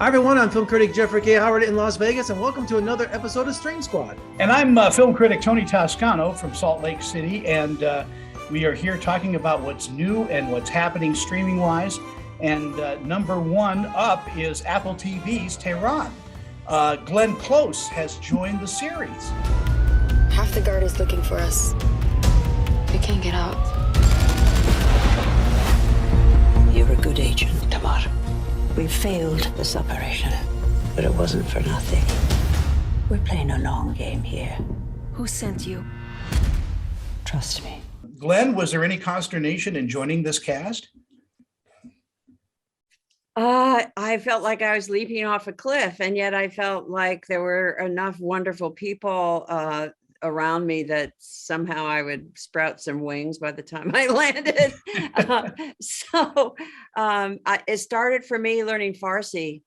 Hi everyone, I'm film critic Jeffrey K. Howard in Las Vegas, and welcome to another episode of Stream Squad. And I'm film critic Tony Toscano from Salt Lake City, and we are here talking about what's new and what's happening streaming-wise. And number one up is Apple TV's Tehran. Glenn Close has joined the series. Half the guard is looking for us. We can't get out. You're a good agent, Tamar. We failed this operation, but it wasn't for nothing. We're playing a long game here. Who sent you? Trust me. Glenn, was there any consternation in joining this cast? I felt like I was leaping off a cliff, and yet I felt like there were enough wonderful people around me that somehow I would sprout some wings by the time I landed. It started for me learning Farsi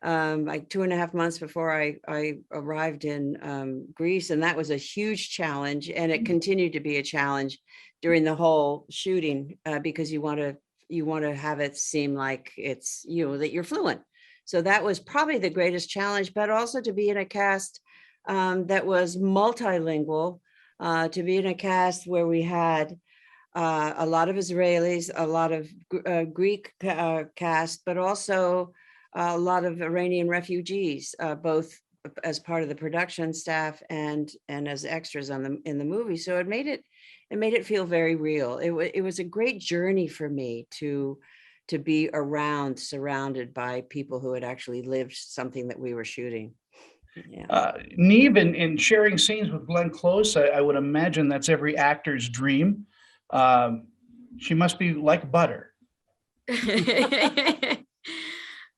like 2.5 months before I arrived in Greece, and that was a huge challenge, and it continued to be a challenge during the whole shooting because you want to have it seem like it's that you're fluent. So that was probably the greatest challenge, but also to be in a cast that was multilingual, to be in a cast where we had a lot of Israelis, a lot of Greek cast, but also a lot of Iranian refugees, both as part of the production staff and as extras in the movie. So it made it feel very real. It was a great journey for me to be surrounded by people who had actually lived something that we were shooting. Yeah. Neve, in sharing scenes with Glenn Close, I would imagine that's every actor's dream. She must be like butter.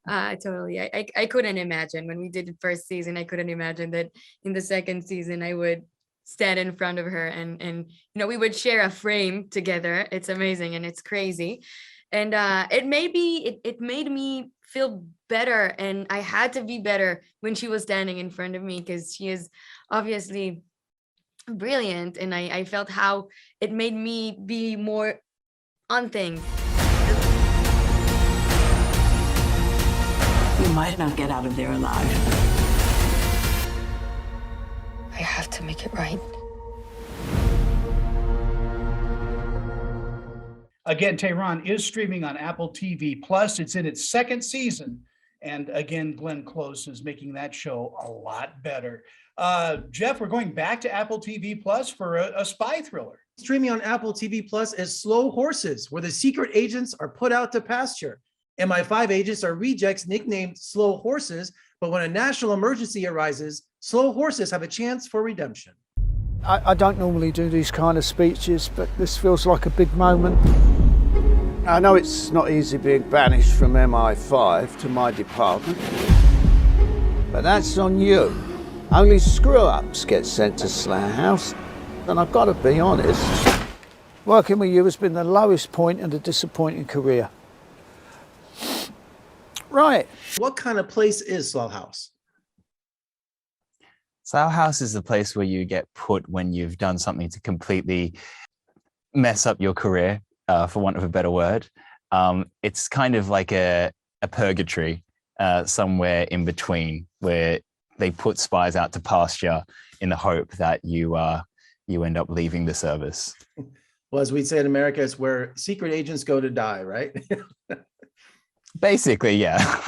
Totally. I couldn't imagine when we did the first season. I couldn't imagine that in the second season I would stand in front of her and we would share a frame together. It's amazing and it's crazy. And it made me feel better, and I had to be better when she was standing in front of me because she is obviously brilliant, and I felt how it made me be more on things. You might not get out of there alive. I have to make it right. Again, Tehran is streaming on Apple TV+. It's in its second season. And again, Glenn Close is making that show a lot better. Jeff, we're going back to Apple TV+ for a spy thriller. Streaming on Apple TV+ is Slow Horses, where the secret agents are put out to pasture. MI5 agents are rejects nicknamed Slow Horses, but when a national emergency arises, Slow Horses have a chance for redemption. I don't normally do these kind of speeches, but this feels like a big moment. I know it's not easy being banished from MI5 to my department, but that's on you. Only screw-ups get sent to Slayer House, and I've got to be honest, working with you has been the lowest point in a disappointing career. Right. What kind of place is Slough House? Slough House is the place where you get put when you've done something to completely mess up your career, for want of a better word. It's kind of like a purgatory somewhere in between, where they put spies out to pasture in the hope that you end up leaving the service. Well, as we'd say in America, it's where secret agents go to die, right? Basically, yeah.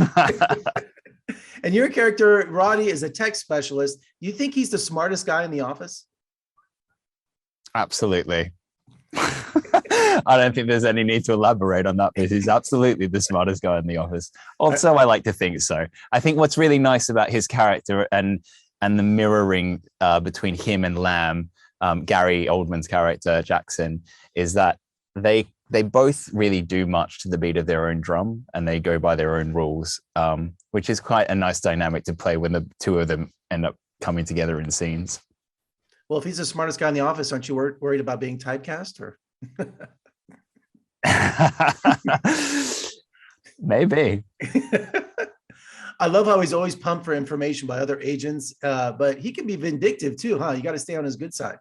And your character, Roddy, is a tech specialist. Do you think he's the smartest guy in the office? Absolutely. I don't think there's any need to elaborate on that, but he's absolutely the smartest guy in the office. Also, I like to think so. I think what's really nice about his character and the mirroring between him and Lamb, Gary Oldman's character, Jackson, is that they both really do much to the beat of their own drum, and they go by their own rules, which is quite a nice dynamic to play when the two of them end up coming together in scenes. Well, if he's the smartest guy in the office, aren't you worried about being typecast? Or maybe. I love how he's always pumped for information by other agents, but he can be vindictive too, huh? You got to stay on his good side.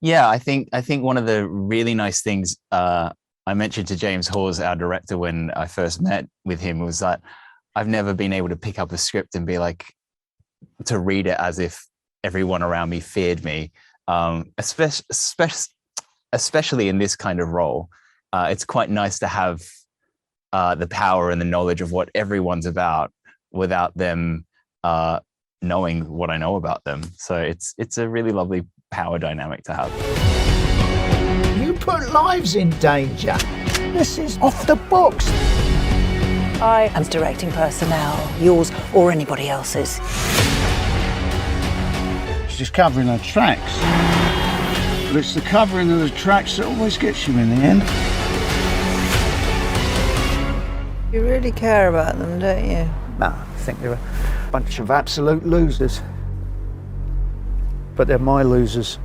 Yeah, I think one of the really nice things I mentioned to James Hawes, our director, when I first met with him, was that I've never been able to pick up a script and be like, to read it as if everyone around me feared me, especially in this kind of role. It's quite nice to have the power and the knowledge of what everyone's about without them knowing what I know about them. So it's a really lovely power dynamic to have. You put lives in danger. This is off the books. I am directing personnel, yours or anybody else's. She's just covering her tracks. But it's the covering of the tracks that always gets you in the end. You really care about them, don't you? No, I think they're a bunch of absolute losers. But they're my losers.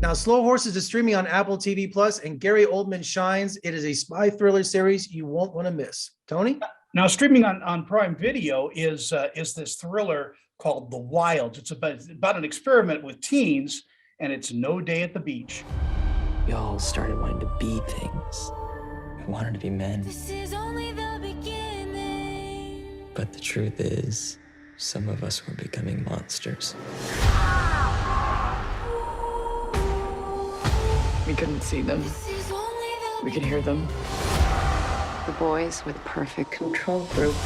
Now, Slow Horses is streaming on Apple TV Plus, and Gary Oldman shines. It is a spy thriller series you won't want to miss. Tony? Now, streaming on Prime Video is this thriller called The Wilds. It's about an experiment with teens, and it's No Day at the Beach. We all started wanting to be things. We wanted to be men. This is only the beginning. But the truth is, some of us were becoming monsters. We couldn't see them. We could hear them. The boys with perfect control group.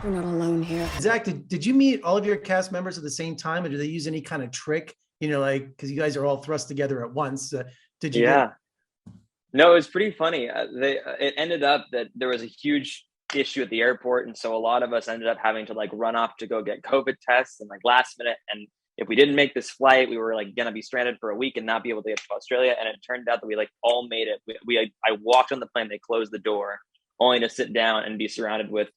We're not alone here. Zach, did you meet all of your cast members at the same time, or do they use any kind of trick? You know, like, because you guys are all thrust together at once. Did you? Yeah. No, it was pretty funny. It ended up that there was a huge issue at the airport, and so a lot of us ended up having to like run off to go get COVID tests and like last minute. And if we didn't make this flight, we were like gonna be stranded for a week and not be able to get to Australia. And it turned out that we like all made it. I walked on the plane, they closed the door, only to sit down and be surrounded with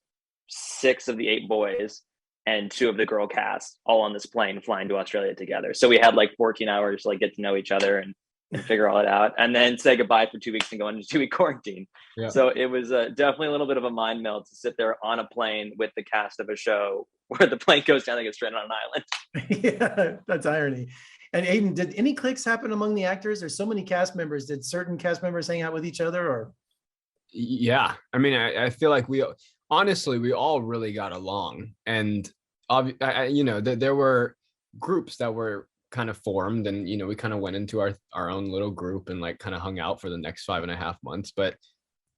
6 of the 8 boys and 2 of the girl cast, all on this plane flying to Australia together. So we had like 14 hours to like get to know each other and figure all it out, and then say goodbye for 2 weeks and go into 2-week quarantine. Yeah. So it was definitely a little bit of a mind melt to sit there on a plane with the cast of a show where the plane goes down and gets stranded on an island. Yeah, that's irony. And Aiden, did any clicks happen among the actors? There's so many cast members. Did certain cast members hang out with each other, or? Yeah, I mean, I feel like we all really got along, and there were groups that were kind of formed, and we kind of went into our own little group and like kind of hung out for the next 5.5 months. But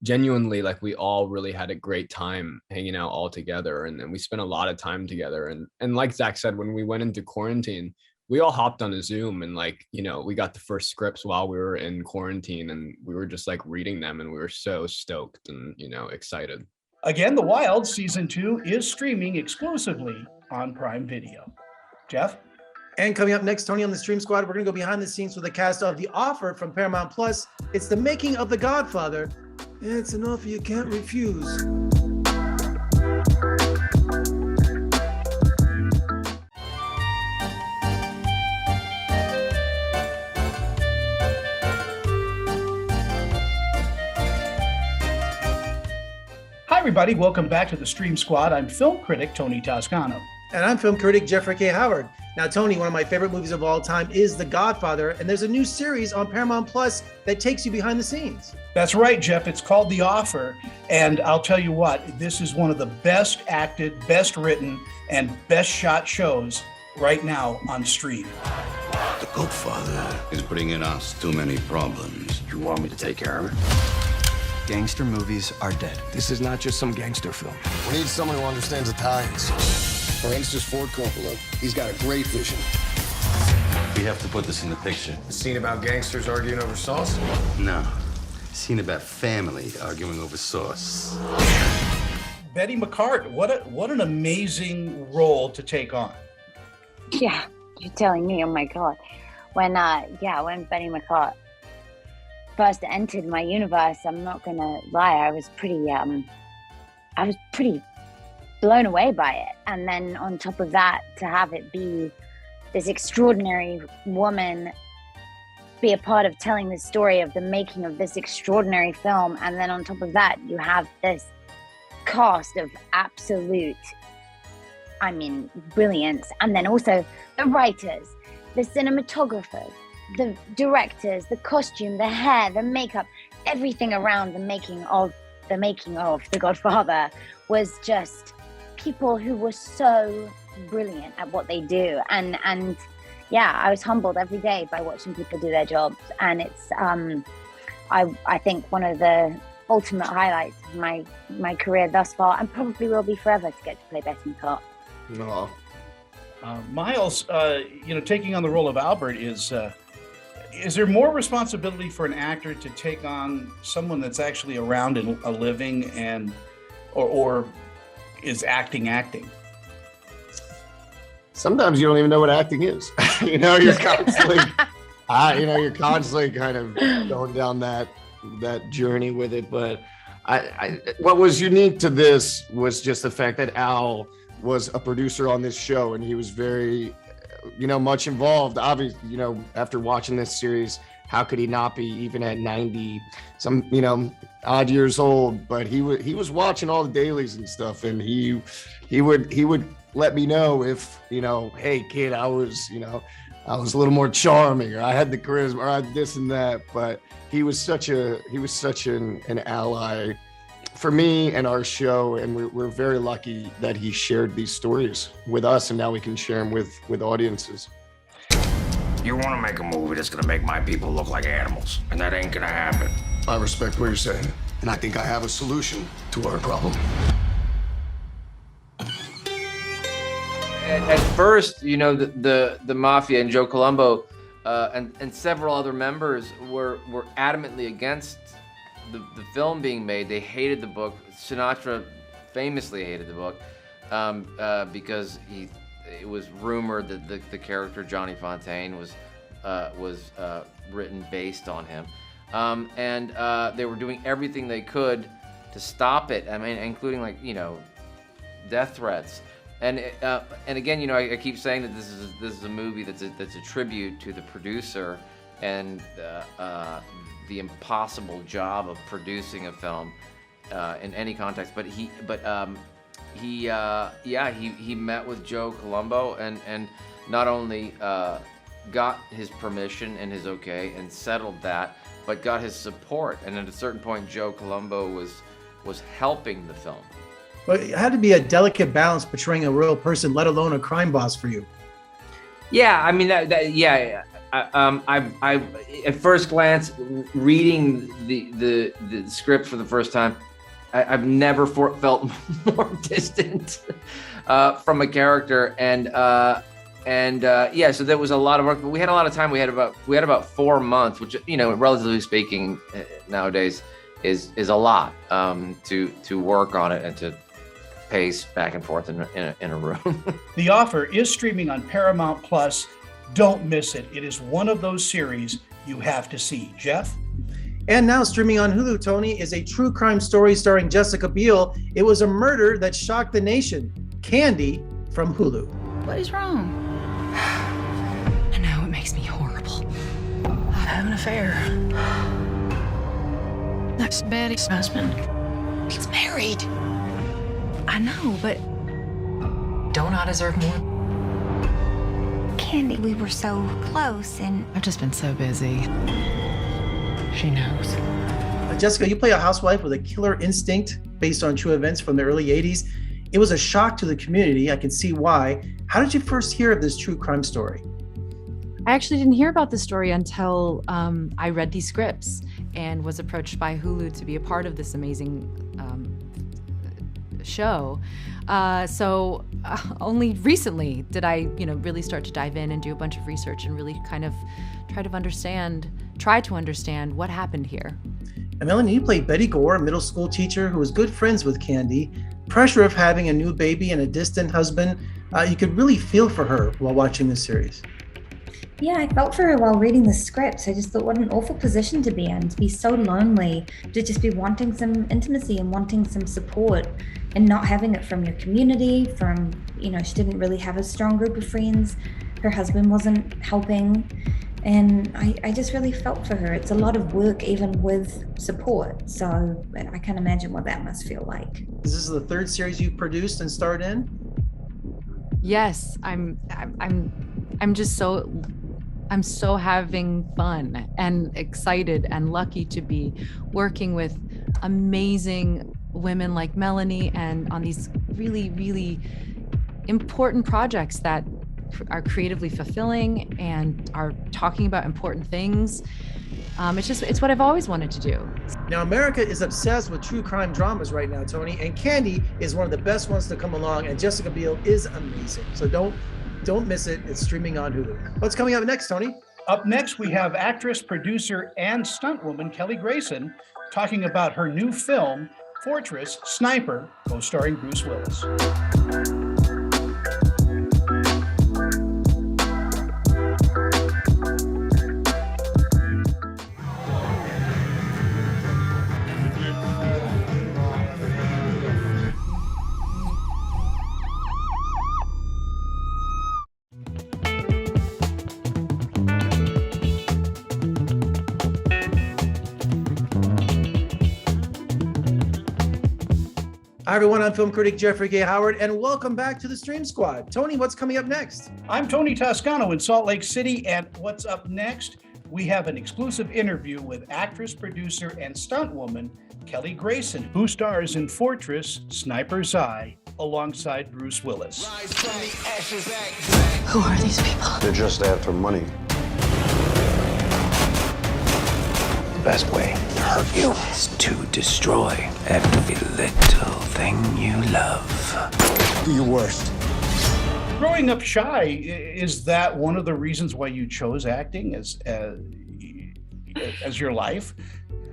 genuinely, like, we all really had a great time hanging out all together, and then we spent a lot of time together. And like Zach said, when we went into quarantine, we all hopped on a Zoom and like, we got the first scripts while we were in quarantine, and we were just like reading them, and we were so stoked and excited. Again, The Wild season 2 is streaming exclusively on Prime Video. Jeff? And coming up next, Tony on the Stream Squad, we're going to go behind the scenes with the cast of The Offer from Paramount Plus. It's the making of The Godfather. It's an offer you can't refuse. Hi, everybody. Welcome back to the Stream Squad. I'm film critic Tony Toscano. And I'm film critic Jeffrey K. Howard. Now, Tony, one of my favorite movies of all time is The Godfather, and there's a new series on Paramount Plus that takes you behind the scenes. That's right, Jeff. It's called The Offer, and I'll tell you what, this is one of the best acted, best written, and best shot shows right now on stream. The Godfather is bringing us too many problems. You want me to take care of it? Gangster movies are dead. This is not just some gangster film. We need someone who understands Italians. For instance, Ford Coppola. He's got a great vision. We have to put this in the picture. A scene about gangsters arguing over sauce? No. A scene about family arguing over sauce. Betty McCart, what an amazing role to take on. Yeah, you're telling me, oh my God. When Betty McCart first entered my universe, I'm not gonna lie, I was pretty blown away by it. And then on top of that, to have it be this extraordinary woman, be a part of telling the story of the making of this extraordinary film. And then on top of that, you have this cast of absolute, brilliance. And then also the writers, the cinematographers, the directors, the costume, the hair, the makeup, everything around the making of The Godfather was just people who were so brilliant at what they do. And yeah, I was humbled every day by watching people do their jobs. And it's, I think, one of the ultimate highlights of my career thus far, and probably will be forever, to get to play Betty McCart. No. Miles, taking on the role of Albert is there more responsibility for an actor to take on someone that's actually around and a living, and or is acting? Sometimes you don't even know what acting is. You're constantly, you're constantly kind of going down that journey with it. But what was unique to this was just the fact that Al was a producer on this show, and he was very, much involved. Obviously, after watching this series, how could he not be, even at 90 some, odd years old? But he was watching all the dailies and stuff, and he would let me know if, hey kid, I was a little more charming, or I had the charisma, or I had this and that. But he was such an ally for me and our show, and we're very lucky that he shared these stories with us, and now we can share them with audiences. You want to make a movie that's going to make my people look like animals, and that ain't going to happen. I respect what you're saying, and I think I have a solution to our problem. At first, the mafia and Joe Colombo and several other members were adamantly against the film being made. They hated the book. Sinatra famously hated the book because it was rumored that the character Johnny Fontaine was written based on him, and they were doing everything they could to stop it. I mean, including death threats. And again, I keep saying that this is a movie that's a tribute to the producer and the impossible job of producing a film in any context. But he met with Joe Colombo and not only got his permission and his okay and settled that, but got his support. And at a certain point, Joe Colombo was helping the film. But it had to be a delicate balance portraying a real person, let alone a crime boss, for you. Yeah, I mean I at first glance, reading the script for the first time, I've never felt more distant from a character, and so there was a lot of work, but we had a lot of time. We had about 4 months, which relatively speaking nowadays is a lot to work on it and to pace back and forth in a room. The Offer is streaming on Paramount Plus. Don't miss it. It is one of those series you have to see. Jeff? And now streaming on Hulu, Tony, is a true crime story starring Jessica Biel. It was a murder that shocked the nation. Candy from Hulu. What is wrong? I know, it makes me horrible. I have an affair. That's Betty's husband. He's married. I know, but don't I deserve more? Candy, we were so close, and I've just been so busy. She knows. Jessica, you play a housewife with a killer instinct based on true events from the early 80s. It was a shock to the community. I can see why. How did you first hear of this true crime story? I actually didn't hear about this story until I read these scripts and was approached by Hulu to be a part of this amazing show. So only recently did I, really start to dive in and do a bunch of research and really kind of try to understand what happened here. And Melanie, you played Betty Gore, a middle school teacher who was good friends with Candy. Pressure of having a new baby and a distant husband. You could really feel for her while watching this series. Yeah, I felt for her while reading the script. I just thought, what an awful position to be in, to be so lonely, to just be wanting some intimacy and wanting some support and not having it from your community, from, she didn't really have a strong group of friends. Her husband wasn't helping. And I just really felt for her. It's a lot of work, even with support. So I can't imagine what that must feel like. Is this the third series you've produced and starred in? Yes, I'm just so I'm so having fun and excited and lucky to be working with amazing women like Melanie and on these really, really important projects that are creatively fulfilling and are talking about important things. It's what I've always wanted to do. Now, America is obsessed with true crime dramas right now, Tony, and Candy is one of the best ones to come along, and Jessica Biel is amazing. So don't miss it. It's streaming on Hulu. What's coming up next, Tony? Up next, we have actress, producer, and stuntwoman Kelly Grayson talking about her new film, Fortress Sniper, co-starring Bruce Willis. Hi, everyone. I'm film critic Jeffrey Gay Howard, and welcome back to the Stream Squad. Tony, what's coming up next? I'm Tony Toscano in Salt Lake City, and what's up next? We have an exclusive interview with actress, producer, and stuntwoman Kelly Grayson, who stars in Fortress Sniper's Eye alongside Bruce Willis. Who are these people? They're just after money. The best way to hurt you is to destroy every little thing you love. Do your worst. Growing up shy, is that one of the reasons why you chose acting as your life?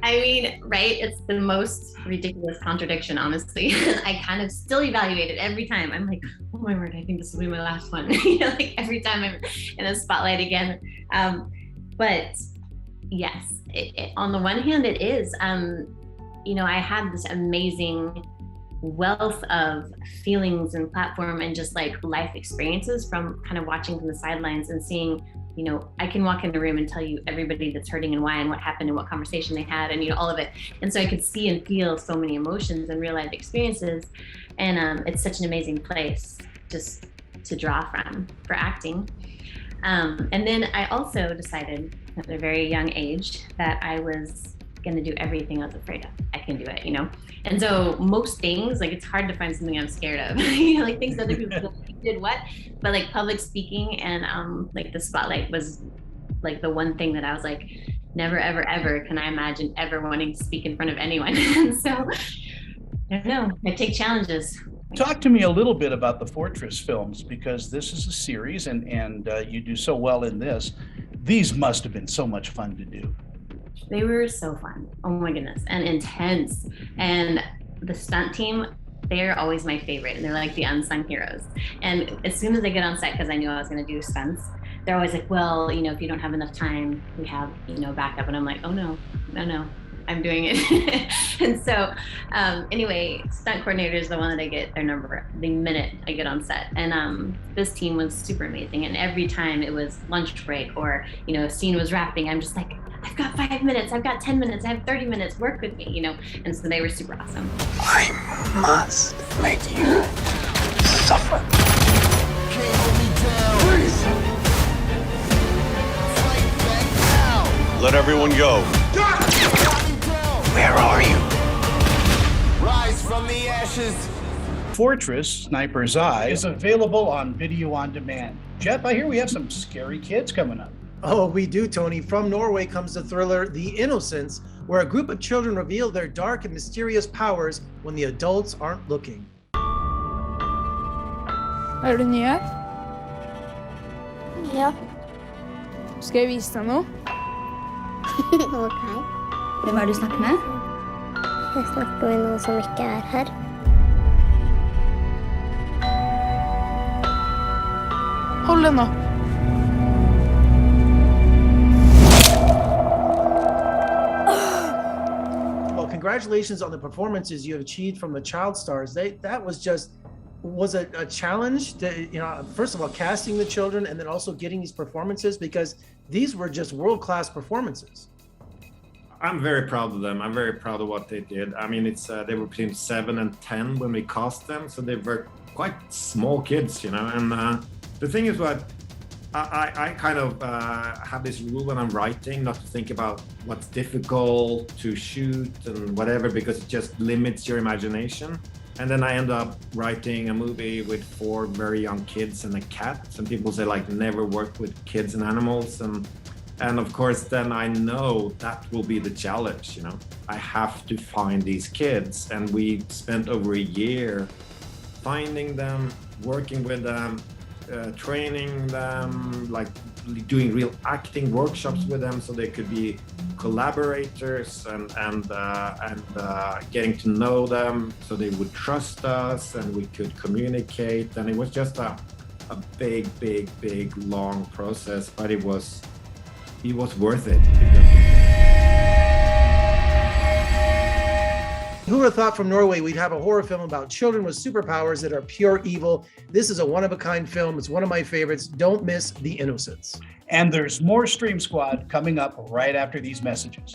I mean, right? It's the most ridiculous contradiction, honestly. I kind of still evaluate it every time. I'm like, oh my word, I think this will be my last one. Like every time I'm in a spotlight again. But yes, on the one hand, it is. I had this amazing wealth of feelings and platform and just like life experiences from kind of watching from the sidelines and seeing, I can walk in a room and tell you everybody that's hurting and why and what happened and what conversation they had and, all of it. And so I could see and feel so many emotions and real life experiences. And it's such an amazing place just to draw from for acting. And then I also decided at a very young age that I was going to do everything I was afraid of. I can do it, And so most things, like it's hard to find something I'm scared of, like things other people did what, but like public speaking and like the spotlight was like the one thing that I was like, never, ever, ever can I imagine ever wanting to speak in front of anyone. And so I don't know, I take challenges. Talk to me a little bit about the Fortress films, because this is a series and you do so well in this. These must have been so much fun to do. They were so fun. Oh my goodness. And intense. And the stunt team, they're always my favorite. And they're like the unsung heroes. And as soon as I get on set, because I knew I was going to do stunts, they're always like, well, if you don't have enough time, we have, backup. And I'm like, oh no, I'm doing it. And so anyway, stunt coordinator is the one that I get their number the minute I get on set. And this team was super amazing. And every time it was lunch break or, a scene was wrapping, I'm just like, I've got 5 minutes, I've got 10 minutes, I have 30 minutes, work with me, And so they were super awesome. I must make you suffer. Can't hold me down. Please. Fight back now. Let everyone go. Where are you? Rise from the ashes. Fortress Sniper's Eye is available on video on demand. Jeff, I hear we have some scary kids coming up. Oh, we do, Tony. From Norway comes the thriller The Innocence, where a group of children reveal their dark and mysterious powers when the adults aren't looking. Er du nye? Ja. Skal jeg vise deg noe? Ok. Hvem er det du snakker med? Jeg snakker med noen som ikke er her. Hold den nå. Well, congratulations on the performances you have achieved from the child stars. That was a challenge to, first of all, casting the children and then also getting these performances, because these were just world-class performances. I'm very proud of them. I'm very proud of what they did. I mean, they were between 7 and 10 when we cast them, so they were quite small kids, And the thing is, what I kind of have this rule when I'm writing not to think about what's difficult to shoot and whatever, because it just limits your imagination. And then I end up writing a movie with 4 very young kids and a cat. Some people say like never work with kids and animals, and of course then I know that will be the challenge. You know, I have to find these kids, and we spent over a year finding them, working with them, training them, like doing real acting workshops with them so they could be collaborators, and getting to know them so they would trust us and we could communicate. And it was just a big long process, but it was worth it. Who would have thought from Norway we'd have a horror film about children with superpowers that are pure evil? This is a one-of-a-kind film. It's one of my favorites. Don't miss The Innocence. And there's more Stream Squad coming up right after these messages.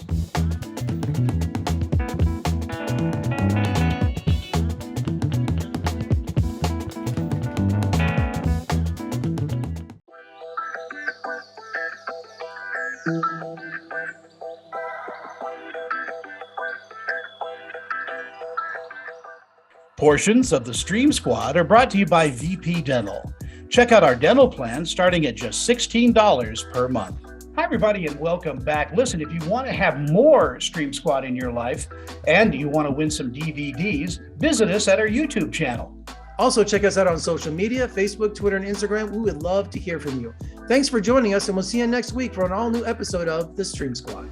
Portions of the Stream Squad are brought to you by VP Dental. Check out our dental plan starting at just $16 per month. Hi, everybody, and welcome back. Listen, if you want to have more Stream Squad in your life and you want to win some DVDs, visit us at our YouTube channel. Also, check us out on social media, Facebook, Twitter, and Instagram. We would love to hear from you. Thanks for joining us, and we'll see you next week for an all-new episode of The Stream Squad.